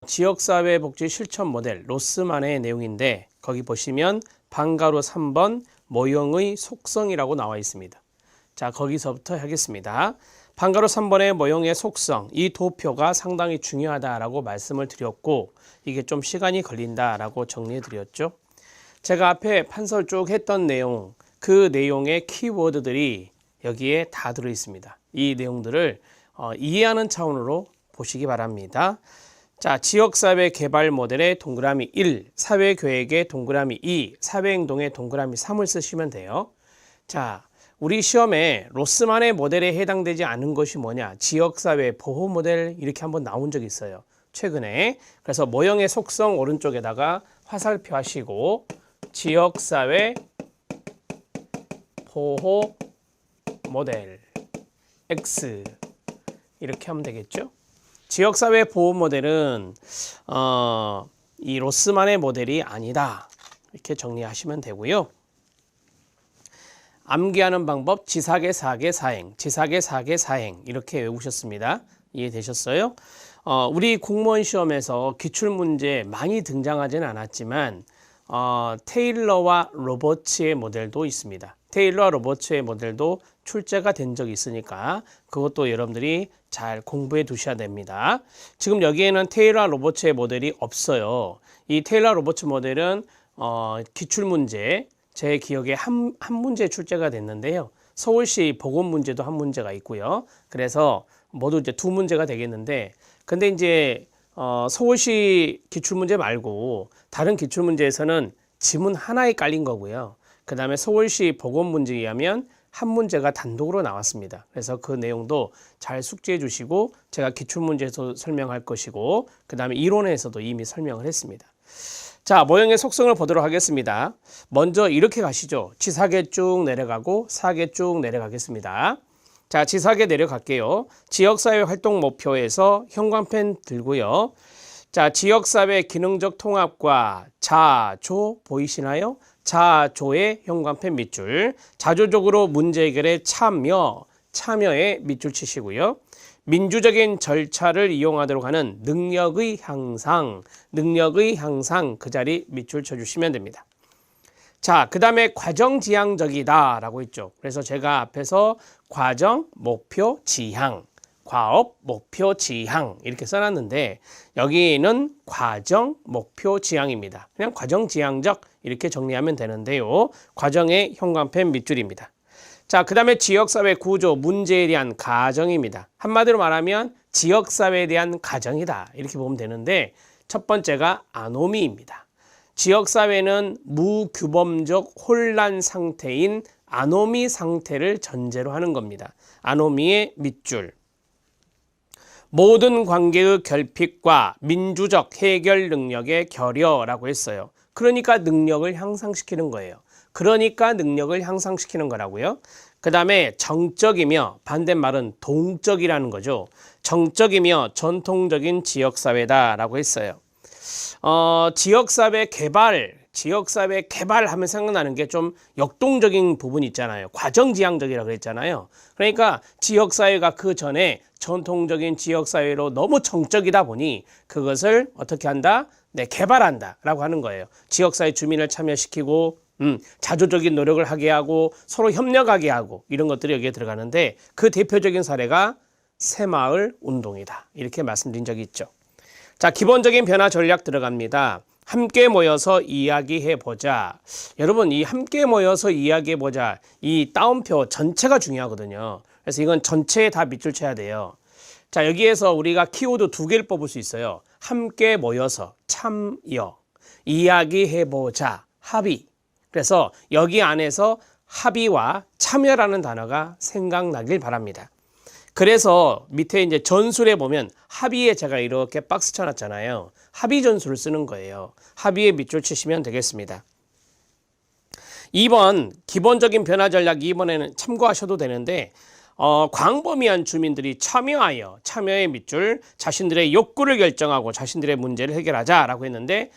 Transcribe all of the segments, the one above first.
지역사회복지 실천 모델 로스만의 내용인데 거기 보시면 방가로 3번 모형의 속성이라고 나와 있습니다. 자, 거기서부터 하겠습니다. 방가로 3번의 모형의 속성, 이 도표가 상당히 중요하다라고 말씀을 드렸고 이게 좀 시간이 걸린다라고 정리해 드렸죠. 제가 앞에 판서를 쭉 했던 내용, 그 내용의 키워드들이 여기에 다 들어 있습니다. 이 내용들을 이해하는 차원으로 보시기 바랍니다. 자, 지역사회 개발 모델의 동그라미 1, 사회계획의 동그라미 2, 사회행동의 동그라미 3을 쓰시면 돼요. 자, 우리 시험에 로스만의 모델에 해당되지 않은 것이 뭐냐? 지역사회 보호 모델 이렇게 한번 나온 적이 있어요. 최근에. 그래서 모형의 속성 오른쪽에다가 화살표 하시고 지역사회 보호 모델 X 이렇게 하면 되겠죠. 지역사회 보호 모델은 이 로스만의 모델이 아니다. 이렇게 정리하시면 되고요. 암기하는 방법 지사계, 사계, 사행, 지사계, 사계, 사행 이렇게 외우셨습니다. 이해되셨어요? 우리 공무원 시험에서 기출문제 많이 등장하지는 않았지만 테일러와 로버츠의 모델도 있습니다. 테일러와 로버츠의 모델도 출제가 된 적이 있으니까 그것도 여러분들이 잘 공부해 두셔야 됩니다. 지금 여기에는 테일러와 로버츠의 모델이 없어요. 이 테일러와 로버츠 모델은 기출문제, 제 기억에 한 문제 출제가 됐는데요. 서울시 보건문제도 한 문제가 있고요. 그래서 모두 이제 두 문제가 되겠는데, 근데 이제 서울시 기출문제 말고 다른 기출문제에서는 지문 하나에 깔린 거고요. 그 다음에 서울시 보건문제에 의하면 한 문제가 단독으로 나왔습니다. 그래서 그 내용도 잘 숙지해 주시고 제가 기출문제에서 설명할 것이고 그 다음에 이론에서도 이미 설명을 했습니다. 자, 모형의 속성을 보도록 하겠습니다. 먼저 이렇게 가시죠. 지사계 쭉 내려가고 사계 쭉 내려가겠습니다. 자, 지사계 내려갈게요. 지역사회 활동 목표에서 형광펜 들고요. 자, 지역사회 기능적 통합과 자조 보이시나요? 자조의 형광펜 밑줄, 자조적으로 문제 해결에 참여에 밑줄 치시고요. 민주적인 절차를 이용하도록 하는 능력의 향상 그 자리 밑줄 쳐주시면 됩니다. 자, 그 다음에 과정지향적이다 라고 했죠. 그래서 제가 앞에서 과정, 목표, 지향, 과업, 목표, 지향 이렇게 써놨는데 여기는 과정, 목표, 지향입니다. 그냥 과정지향적 이렇게 정리하면 되는데요. 과정의 형광펜 밑줄입니다. 자, 그 다음에 지역사회 구조, 문제에 대한 가정입니다. 한마디로 말하면 지역사회에 대한 가정이다 이렇게 보면 되는데 첫 번째가 아노미입니다. 지역사회는 무규범적 혼란 상태인 아노미 상태를 전제로 하는 겁니다. 아노미의 밑줄. 모든 관계의 결핍과 민주적 해결 능력의 결여라고 했어요. 그러니까 능력을 향상시키는 거예요. 그러니까 능력을 향상시키는 거라고요. 그 다음에 정적이며 반대말은 동적이라는 거죠. 정적이며 전통적인 지역사회다라고 했어요. 지역사회 개발 하면 생각나는 게 좀 역동적인 부분이 있잖아요. 과정지향적이라고 그랬잖아요. 그러니까 지역사회가 그 전에 전통적인 지역사회로 너무 정적이다 보니 그것을 어떻게 한다? 네, 개발한다 라고 하는 거예요. 지역사회 주민을 참여시키고 자조적인 노력을 하게 하고 서로 협력하게 하고 이런 것들이 여기에 들어가는데 그 대표적인 사례가 새마을 운동이다. 이렇게 말씀드린 적이 있죠. 자, 기본적인 변화 전략 들어갑니다. 함께 모여서 이야기해보자. 여러분, 이 함께 모여서 이야기해보자. 이 따옴표 전체가 중요하거든요. 그래서 이건 전체에 다 밑줄 쳐야 돼요. 자, 여기에서 우리가 키워드 두 개를 뽑을 수 있어요. 함께 모여서, 참여, 이야기해보자, 합의. 그래서 여기 안에서 합의와 참여라는 단어가 생각나길 바랍니다. 그래서 밑에 이제 전술에 보면 합의에 제가 이렇게 박스 쳐놨잖아요. 합의 전술을 쓰는 거예요. 합의에 밑줄 치시면 되겠습니다. 2번 기본적인 변화 전략 2번에는 참고하셔도 되는데 광범위한 주민들이 참여의 밑줄 자신들의 욕구를 결정하고 자신들의 문제를 해결하자라고 했는데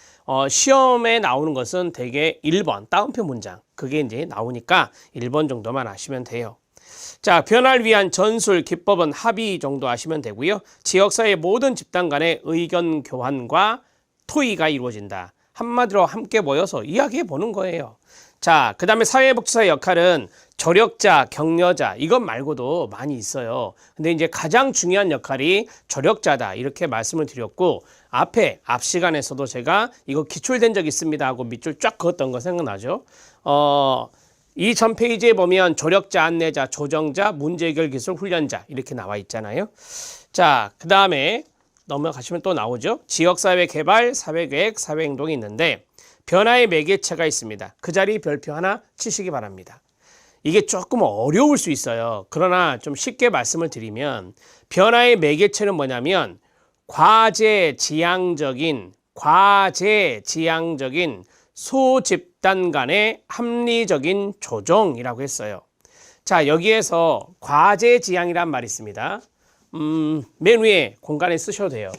시험에 나오는 것은 대개 1번 따옴표 문장 그게 이제 나오니까 1번 정도만 아시면 돼요. 자, 변화를 위한 전술, 기법은 합의 정도 아시면 되고요. 지역사회 모든 집단 간의 의견 교환과 토의가 이루어진다. 한마디로 함께 모여서 이야기해 보는 거예요. 자, 그 다음에 사회복지사의 역할은 조력자, 격려자 이것 말고도 많이 있어요. 근데 이제 가장 중요한 역할이 조력자다 이렇게 말씀을 드렸고 앞 시간에서도 제가 이거 기출된 적 있습니다 하고 밑줄 쫙 그었던 거 생각나죠? 이 전 페이지에 보면 조력자, 안내자, 조정자, 문제 해결 기술 훈련자 이렇게 나와 있잖아요. 자, 그 다음에 넘어가시면 또 나오죠. 지역사회 개발, 사회계획, 사회행동이 있는데 변화의 매개체가 있습니다. 그 자리 별표 하나 치시기 바랍니다. 이게 조금 어려울 수 있어요. 그러나 좀 쉽게 말씀을 드리면 변화의 매개체는 뭐냐면 과제지향적인 소집단 간의 합리적인 조정이라고 했어요. 자, 여기에서 과제지향이란 말이 있습니다. 맨 위에 공간에 쓰셔도 돼요.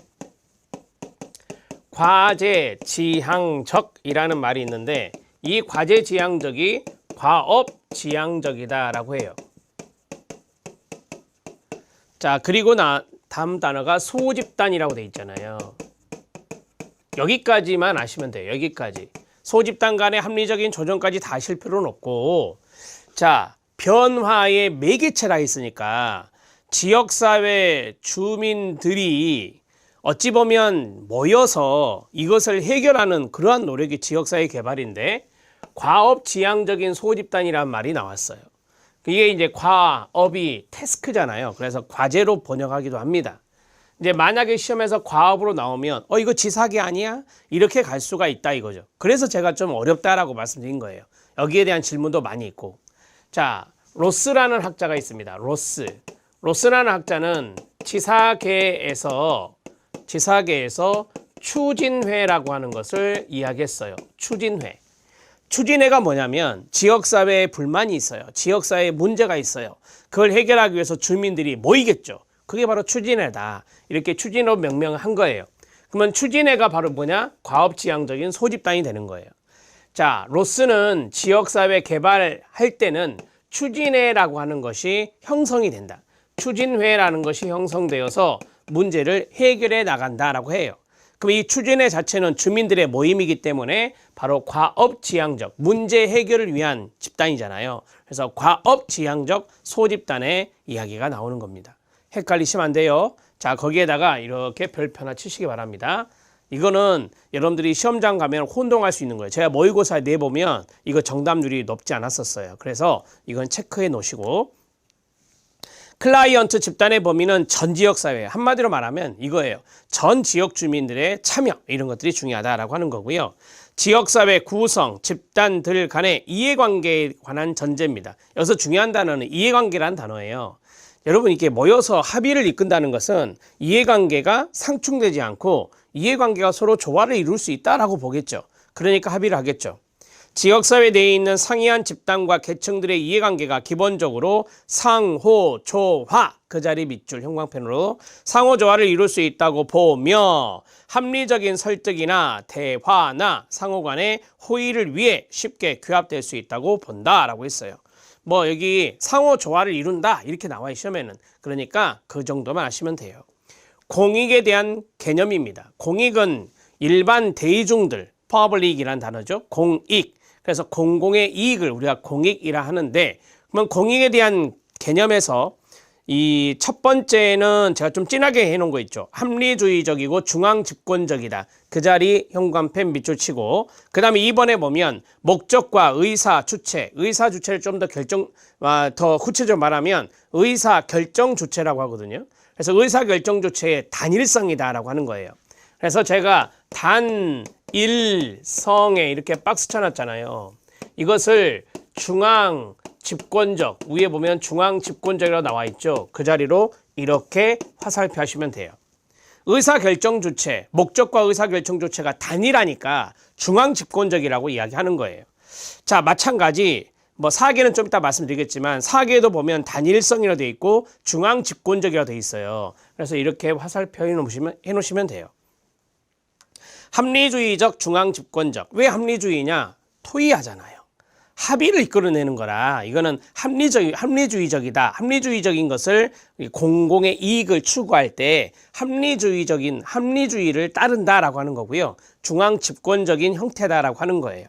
과제지향적이라는 말이 있는데 이 과제지향적이 과업지향적이다라고 해요. 자, 그리고 다음 단어가 소집단이라고 돼 있잖아요. 여기까지만 아시면 돼요. 여기까지. 소집단 간의 합리적인 조정까지 다 하실 필요는 없고 자, 변화의 매개체라 했으니까 지역사회 주민들이 어찌 보면 모여서 이것을 해결하는 그러한 노력이 지역사회 개발인데 과업지향적인 소집단이라는 말이 나왔어요. 이게 이제 과업이 태스크잖아요. 그래서 과제로 번역하기도 합니다. 이제 만약에 시험에서 과업으로 나오면 이거 지사계 아니야? 이렇게 갈 수가 있다 이거죠. 그래서 제가 좀 어렵다라고 말씀드린 거예요. 여기에 대한 질문도 많이 있고. 자, 로스라는 학자가 있습니다. 로스라는 학자는 지사계에서 추진회라고 하는 것을 이야기했어요. 추진회가 뭐냐면 지역사회에 불만이 있어요. 지역사회에 문제가 있어요. 그걸 해결하기 위해서 주민들이 모이겠죠. 그게 바로 추진회다. 이렇게 추진으로 명명한 거예요. 그러면 추진회가 바로 뭐냐? 과업지향적인 소집단이 되는 거예요. 자, 로스는 지역사회 개발할 때는 추진회라고 하는 것이 형성이 된다. 추진회라는 것이 형성되어서 문제를 해결해 나간다라고 해요. 그럼 이 추진회 자체는 주민들의 모임이기 때문에 바로 과업지향적 문제 해결을 위한 집단이잖아요. 그래서 과업지향적 소집단의 이야기가 나오는 겁니다. 헷갈리시면 안 돼요. 자, 거기에다가 이렇게 별표 하나 치시기 바랍니다. 이거는 여러분들이 시험장 가면 혼동할 수 있는 거예요. 제가 모의고사에 내보면 이거 정답률이 높지 않았었어요. 그래서 이건 체크해 놓으시고 클라이언트 집단의 범위는 전 지역사회, 한마디로 말하면 이거예요. 전 지역 주민들의 참여 이런 것들이 중요하다라고 하는 거고요. 지역사회 구성, 집단들 간의 이해관계에 관한 전제입니다. 여기서 중요한 단어는 이해관계라는 단어예요. 여러분 이렇게 모여서 합의를 이끈다는 것은 이해관계가 상충되지 않고 이해관계가 서로 조화를 이룰 수 있다라고 보겠죠. 그러니까 합의를 하겠죠. 지역사회 내에 있는 상이한 집단과 계층들의 이해관계가 기본적으로 상호조화, 그 자리 밑줄 형광펜으로 상호조화를 이룰 수 있다고 보며 합리적인 설득이나 대화나 상호간의 호의를 위해 쉽게 규합될 수 있다고 본다라고 했어요. 뭐 여기 상호조화를 이룬다 이렇게 나와 시험에는. 그러니까 그 정도만 아시면 돼요. 공익에 대한 개념입니다. 공익은 일반 대중들, 퍼블릭이라는 단어죠. 공익. 그래서 공공의 이익을 우리가 공익이라 하는데, 그러면 공익에 대한 개념에서 이 첫 번째는 제가 좀 진하게 해놓은 거 있죠. 합리주의적이고 중앙집권적이다. 그 자리 형광펜 밑줄 치고, 그 다음에 2번에 보면 목적과 의사주체를 좀 더 구체적으로 말하면 의사결정주체라고 하거든요. 그래서 의사결정주체의 단일성이다라고 하는 거예요. 그래서 제가 단일성에 이렇게 박스 쳐놨잖아요. 이것을 중앙집권적, 위에 보면 중앙집권적이라고 나와 있죠. 그 자리로 이렇게 화살표 하시면 돼요. 의사결정주체, 목적과 의사결정주체가 단일하니까 중앙집권적이라고 이야기하는 거예요. 자, 마찬가지 뭐 사계는 좀 이따 말씀드리겠지만 사계에도 보면 단일성이라고 되어 있고 중앙집권적이라고 되어 있어요. 그래서 이렇게 화살표 해놓으시면 돼요. 합리주의적, 중앙집권적. 왜 합리주의냐? 토의하잖아요. 합의를 이끌어내는 거라 이거는 합리주의적이다. 합리주의적인 것을 공공의 이익을 추구할 때 합리주의를 따른다라고 하는 거고요. 중앙 집권적인 형태다라고 하는 거예요.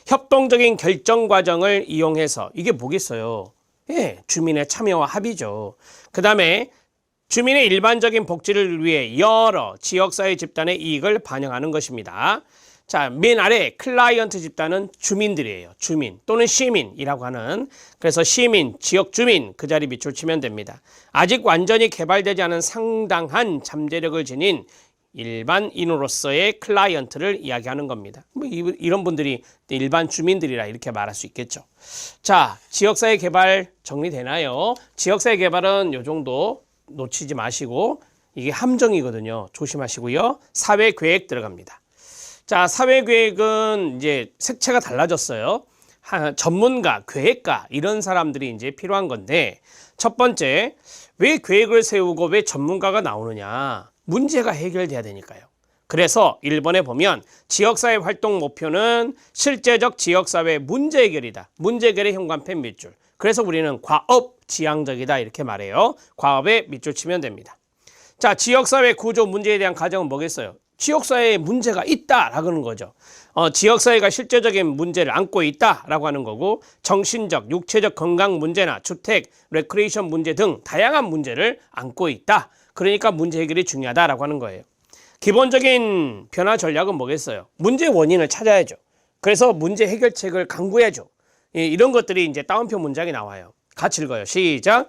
협동적인 결정 과정을 이용해서 이게 뭐겠어요? 예, 주민의 참여와 합의죠. 그 다음에 주민의 일반적인 복지를 위해 여러 지역사회 집단의 이익을 반영하는 것입니다. 자, 맨 아래 클라이언트 집단은 주민들이에요. 주민 또는 시민이라고 하는, 그래서 시민, 지역 주민 그 자리 밑줄 치면 됩니다. 아직 완전히 개발되지 않은 상당한 잠재력을 지닌 일반인으로서의 클라이언트를 이야기하는 겁니다. 뭐 이런 분들이 일반 주민들이라 이렇게 말할 수 있겠죠. 자, 지역사회 개발 정리되나요? 지역사회 개발은 요 정도 놓치지 마시고 이게 함정이거든요. 조심하시고요. 사회계획 들어갑니다. 자, 사회계획은 이제 색채가 달라졌어요. 전문가, 계획가 이런 사람들이 이제 필요한 건데, 첫 번째, 왜 계획을 세우고 왜 전문가가 나오느냐? 문제가 해결돼야 되니까요. 그래서 1번에 보면 지역사회 활동 목표는 실제적 지역사회 문제 해결이다. 문제 해결의 현관펜 밑줄. 그래서 우리는 과업 지향적이다 이렇게 말해요. 과업에 밑줄 치면 됩니다. 자, 지역사회 구조 문제에 대한 가정은 뭐겠어요? 지역사회에 문제가 있다라고 하는 거죠. 지역사회가 실제적인 문제를 안고 있다라고 하는 거고, 정신적, 육체적 건강 문제나 주택, 레크레이션 문제 등 다양한 문제를 안고 있다. 그러니까 문제 해결이 중요하다라고 하는 거예요. 기본적인 변화 전략은 뭐겠어요? 문제 원인을 찾아야죠. 그래서 문제 해결책을 강구해야죠. 이런 것들이 이제 따옴표 문장이 나와요. 같이 읽어요. 시작.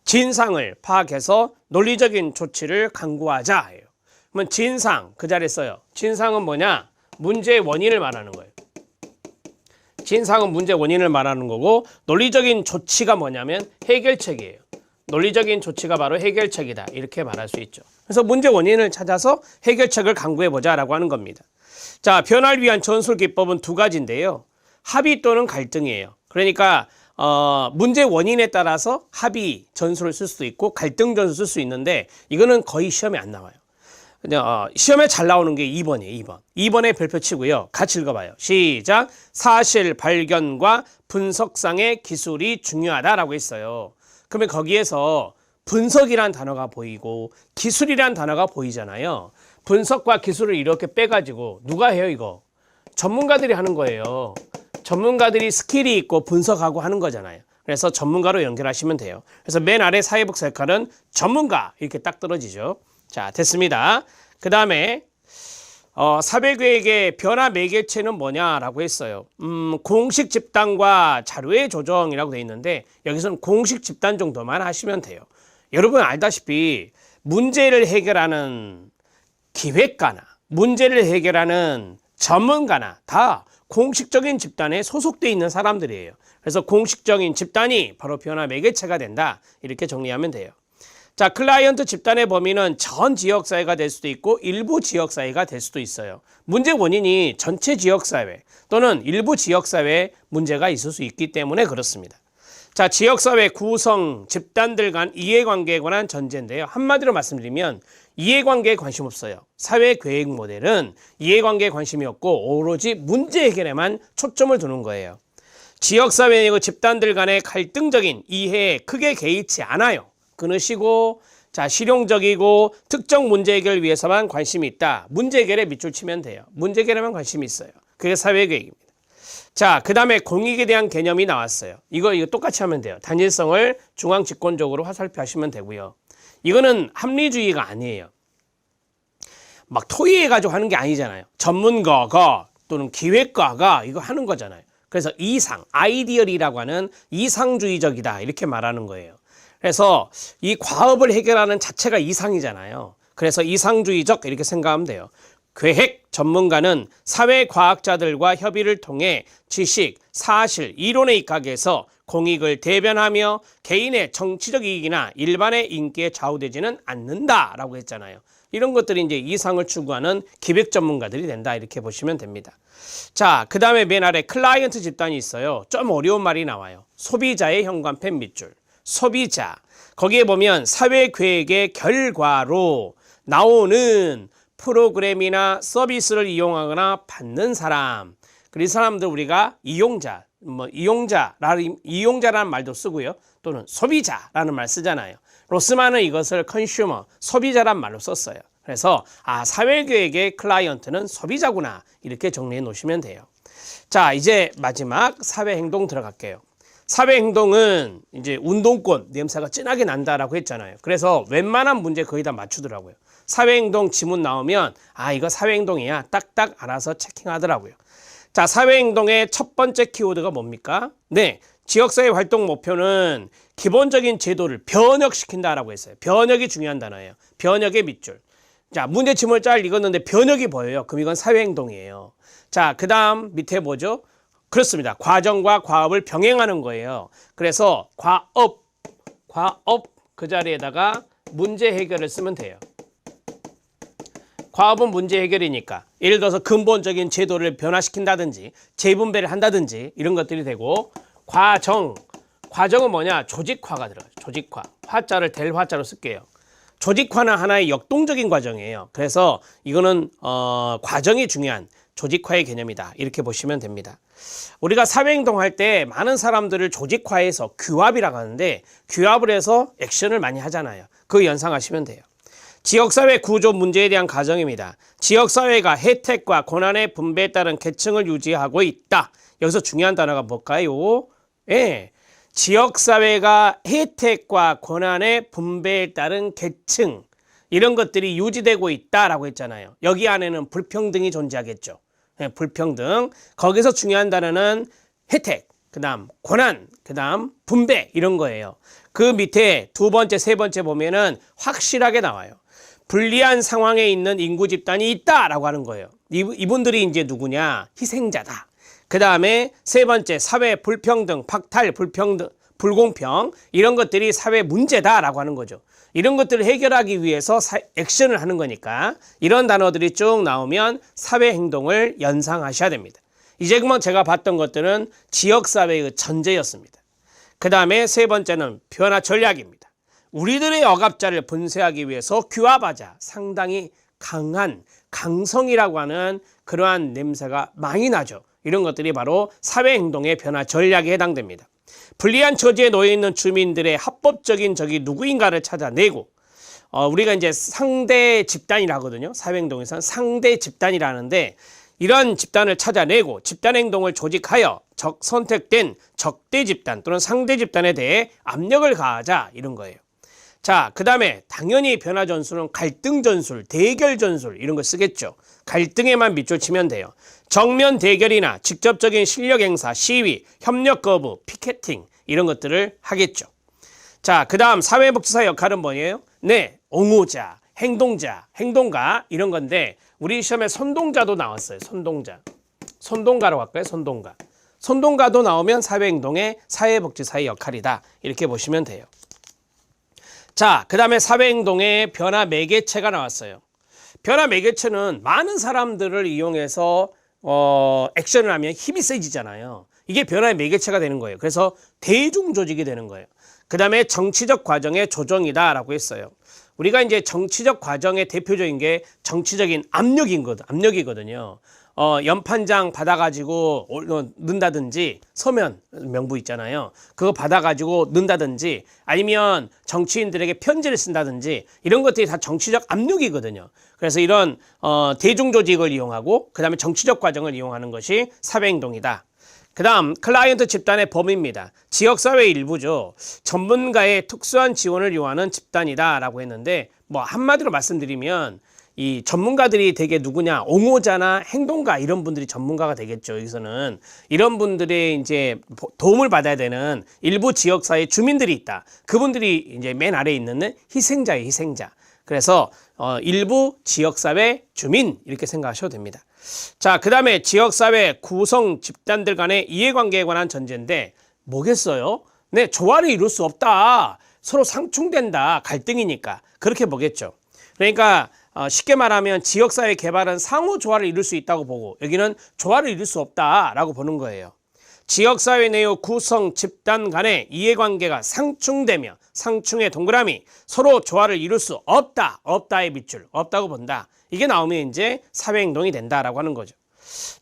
진상을 파악해서 논리적인 조치를 강구하자. 그러면 진상 그 자리에 써요. 진상은 뭐냐? 문제의 원인을 말하는 거예요. 진상은 문제 원인을 말하는 거고, 논리적인 조치가 뭐냐면 해결책이에요. 논리적인 조치가 바로 해결책이다 이렇게 말할 수 있죠. 그래서 문제 원인을 찾아서 해결책을 강구해보자라고 하는 겁니다. 자, 변화를 위한 전술 기법은 두 가지인데요. 합의 또는 갈등이에요. 그러니까 문제 원인에 따라서 합의 전술을 쓸 수도 있고 갈등 전술을 쓸 수 있는데, 이거는 거의 시험에 안 나와요. 시험에 잘 나오는 게 2번이에요. 2번. 2번에 별표 치고요. 같이 읽어봐요. 시작. 사실 발견과 분석상의 기술이 중요하다라고 했어요. 그러면 거기에서 분석이란 단어가 보이고 기술이란 단어가 보이잖아요. 분석과 기술을 이렇게 빼가지고 누가 해요 이거? 전문가들이 하는 거예요. 전문가들이 스킬이 있고 분석하고 하는 거잖아요. 그래서 전문가로 연결하시면 돼요. 그래서 맨 아래 사회복지 역할은 전문가 이렇게 딱 떨어지죠. 자, 됐습니다. 그 다음에 사회계획의 변화 매개체는 뭐냐라고 했어요. 공식 집단과 자료의 조정이라고 돼 있는데, 여기서는 공식 집단 정도만 하시면 돼요. 여러분 알다시피 문제를 해결하는 기획가나 문제를 해결하는 전문가나 다 공식적인 집단에 소속돼 있는 사람들이에요. 그래서 공식적인 집단이 바로 변화 매개체가 된다 이렇게 정리하면 돼요. 자, 클라이언트 집단의 범위는 전 지역사회가 될 수도 있고 일부 지역사회가 될 수도 있어요. 문제 원인이 전체 지역사회 또는 일부 지역사회에 문제가 있을 수 있기 때문에 그렇습니다. 자, 지역사회 구성 집단들 간 이해관계에 관한 전제인데요. 한마디로 말씀드리면 이해관계에 관심 없어요. 사회계획 모델은 이해관계에 관심이 없고 오로지 문제 해결에만 초점을 두는 거예요. 지역사회의 집단들 간의 갈등적인 이해에 크게 개의치 않아요. 끊으시고, 자, 실용적이고 특정 문제 해결을 위해서만 관심이 있다. 문제 해결에 밑줄 치면 돼요. 문제 해결에만 관심이 있어요. 그게 사회계획입니다. 자, 그 다음에 공익에 대한 개념이 나왔어요. 이거 똑같이 하면 돼요. 단일성을 중앙 집권적으로 화살표하시면 되고요. 이거는 합리주의가 아니에요. 막 토의해가지고 하는 게 아니잖아요. 전문가가 또는 기획가가 이거 하는 거잖아요. 그래서 이상, 아이디얼이라고 하는 이상주의적이다 이렇게 말하는 거예요. 그래서 이 과업을 해결하는 자체가 이상이잖아요. 그래서 이상주의적 이렇게 생각하면 돼요. 계획 전문가는 사회과학자들과 협의를 통해 지식, 사실, 이론에 입각해서 공익을 대변하며 개인의 정치적 이익이나 일반의 인기에 좌우되지는 않는다라고 했잖아요. 이런 것들이 이제 이상을 추구하는 기획 전문가들이 된다 이렇게 보시면 됩니다. 자, 그 다음에 맨 아래 클라이언트 집단이 있어요. 좀 어려운 말이 나와요. 소비자의 현관펜 밑줄. 소비자. 거기에 보면 사회계획의 결과로 나오는 프로그램이나 서비스를 이용하거나 받는 사람. 그리고 이 사람들 우리가 이용자, 뭐 이용자라는 말도 쓰고요. 또는 소비자라는 말 쓰잖아요. 로스만은 이것을 컨슈머, 소비자란 말로 썼어요. 그래서 사회계획의 클라이언트는 소비자구나 이렇게 정리해 놓으시면 돼요. 자, 이제 마지막 사회행동 들어갈게요. 사회행동은 이제 운동권 냄새가 진하게 난다라고 했잖아요. 그래서 웬만한 문제 거의 다 맞추더라고요. 사회행동 지문 나오면 이거 사회행동이야 딱딱 알아서 체킹하더라고요. 자, 사회행동의 첫 번째 키워드가 뭡니까? 네, 지역사회 활동 목표는 기본적인 제도를 변혁시킨다라고 했어요. 변혁이 중요한 단어예요. 변혁의 밑줄. 자, 문제 지문을 잘 읽었는데 변혁이 보여요. 그럼 이건 사회행동이에요. 자, 그 다음 밑에 뭐죠? 그렇습니다. 과정과 과업을 병행하는 거예요. 그래서 과업 그 자리에다가 문제 해결을 쓰면 돼요. 과업은 문제 해결이니까 예를 들어서 근본적인 제도를 변화시킨다든지 재분배를 한다든지 이런 것들이 되고, 과정은 뭐냐? 조직화가 들어가요. 조직화. 화자를 될 화자로 쓸게요. 조직화는 하나의 역동적인 과정이에요. 그래서 이거는 과정이 중요한 조직화의 개념이다. 이렇게 보시면 됩니다. 우리가 사회행동할 때 많은 사람들을 조직화해서 규합이라고 하는데, 규합을 해서 액션을 많이 하잖아요. 그거 연상하시면 돼요. 지역사회 구조 문제에 대한 가정입니다. 지역사회가 혜택과 고난의 분배에 따른 계층을 유지하고 있다. 여기서 중요한 단어가 뭘까요? 예, 지역사회가 혜택과 고난의 분배에 따른 계층, 이런 것들이 유지되고 있다라고 했잖아요. 여기 안에는 불평등이 존재하겠죠. 예, 불평등. 거기서 중요한 단어는 혜택, 그 다음 고난, 그 다음 분배, 이런 거예요. 그 밑에 두 번째, 세 번째 보면은 확실하게 나와요. 불리한 상황에 있는 인구 집단이 있다라고 하는 거예요. 이분들이 이제 누구냐? 희생자다. 그 다음에 세 번째, 사회 불평등, 박탈, 불평등, 불공평, 이런 것들이 사회 문제다라고 하는 거죠. 이런 것들을 해결하기 위해서 액션을 하는 거니까 이런 단어들이 쭉 나오면 사회 행동을 연상하셔야 됩니다. 이제 그만 제가 봤던 것들은 지역사회의 전제였습니다. 그 다음에 세 번째는 변화 전략입니다. 우리들의 억압자를 분쇄하기 위해서 규합하자. 상당히 강한 강성이라고 하는 그러한 냄새가 많이 나죠. 이런 것들이 바로 사회행동의 변화 전략에 해당됩니다. 불리한 처지에 놓여 있는 주민들의 합법적인 적이 누구인가를 찾아내고, 우리가 이제 상대 집단이라 하거든요. 사회행동에서는 상대 집단이라는데, 이런 집단을 찾아내고 집단행동을 조직하여 선택된 적대 집단 또는 상대 집단에 대해 압력을 가하자, 이런 거예요. 자, 그 다음에 당연히 변화 전술은 갈등 전술, 대결 전술 이런 거 쓰겠죠. 갈등에만 밑줄 치면 돼요. 정면 대결이나 직접적인 실력 행사, 시위, 협력 거부, 피켓팅 이런 것들을 하겠죠. 자, 그 다음 사회복지사 역할은 뭐예요? 네, 옹호자, 행동자, 행동가 이런 건데, 우리 시험에 선동자도 나왔어요. 선동가로 할까요? 선동가도 나오면 사회행동의 사회복지사의 역할이다. 이렇게 보시면 돼요. 자, 그 다음에 사회행동의 변화 매개체가 나왔어요. 변화 매개체는 많은 사람들을 이용해서 액션을 하면 힘이 세지잖아요. 이게 변화의 매개체가 되는 거예요. 그래서 대중조직이 되는 거예요. 그 다음에 정치적 과정의 조정이다 라고 했어요. 우리가 이제 정치적 과정의 대표적인 게 정치적인 압력이거든요. 연판장 받아가지고 넣는다든지, 서면 명부 있잖아요. 그거 받아가지고 넣는다든지, 아니면 정치인들에게 편지를 쓴다든지, 이런 것들이 다 정치적 압력이거든요. 그래서 이런 대중조직을 이용하고 그 다음에 정치적 과정을 이용하는 것이 사회행동이다. 그 다음 클라이언트 집단의 범위입니다. 지역사회의 일부죠. 전문가의 특수한 지원을 요하는 집단이다 라고 했는데, 뭐 한마디로 말씀드리면 이 전문가들이 되게 누구냐, 옹호자나 행동가 이런 분들이 전문가가 되겠죠. 여기서는 이런 분들의 이제 도움을 받아야 되는 일부 지역사회 주민들이 있다. 그분들이 이제 맨 아래에 있는 희생자예요, 희생자. 그래서 일부 지역사회 주민 이렇게 생각하셔도 됩니다. 자, 그 다음에 지역사회 구성 집단들 간의 이해관계에 관한 전제인데 뭐겠어요? 네, 조화를 이룰 수 없다. 서로 상충된다. 갈등이니까. 그렇게 보겠죠. 그러니까 쉽게 말하면 지역사회 개발은 상호 조화를 이룰 수 있다고 보고, 여기는 조화를 이룰 수 없다라고 보는 거예요. 지역사회 내의 구성 집단 간의 이해관계가 상충되며, 상충의 동그라미, 서로 조화를 이룰 수 없다. 없다의 밑줄, 없다고 본다. 이게 나오면 이제 사회행동이 된다라고 하는 거죠.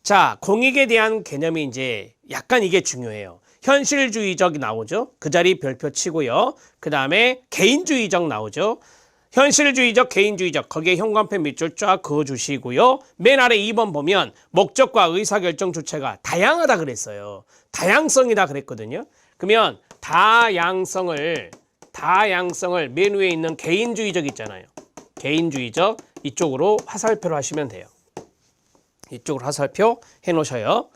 자, 공익에 대한 개념이 이제 약간 이게 중요해요. 현실주의적이 나오죠. 그 자리 별표 치고요. 그 다음에 개인주의적 나오죠. 현실주의적, 개인주의적, 거기에 형광펜 밑줄 쫙 그어주시고요. 맨 아래 2번 보면 목적과 의사결정 주체가 다양하다 그랬어요. 다양성이다 그랬거든요. 그러면 다양성을 맨 위에 있는 개인주의적 있잖아요. 개인주의적 이쪽으로 화살표를 하시면 돼요. 이쪽으로 화살표 해놓으셔요.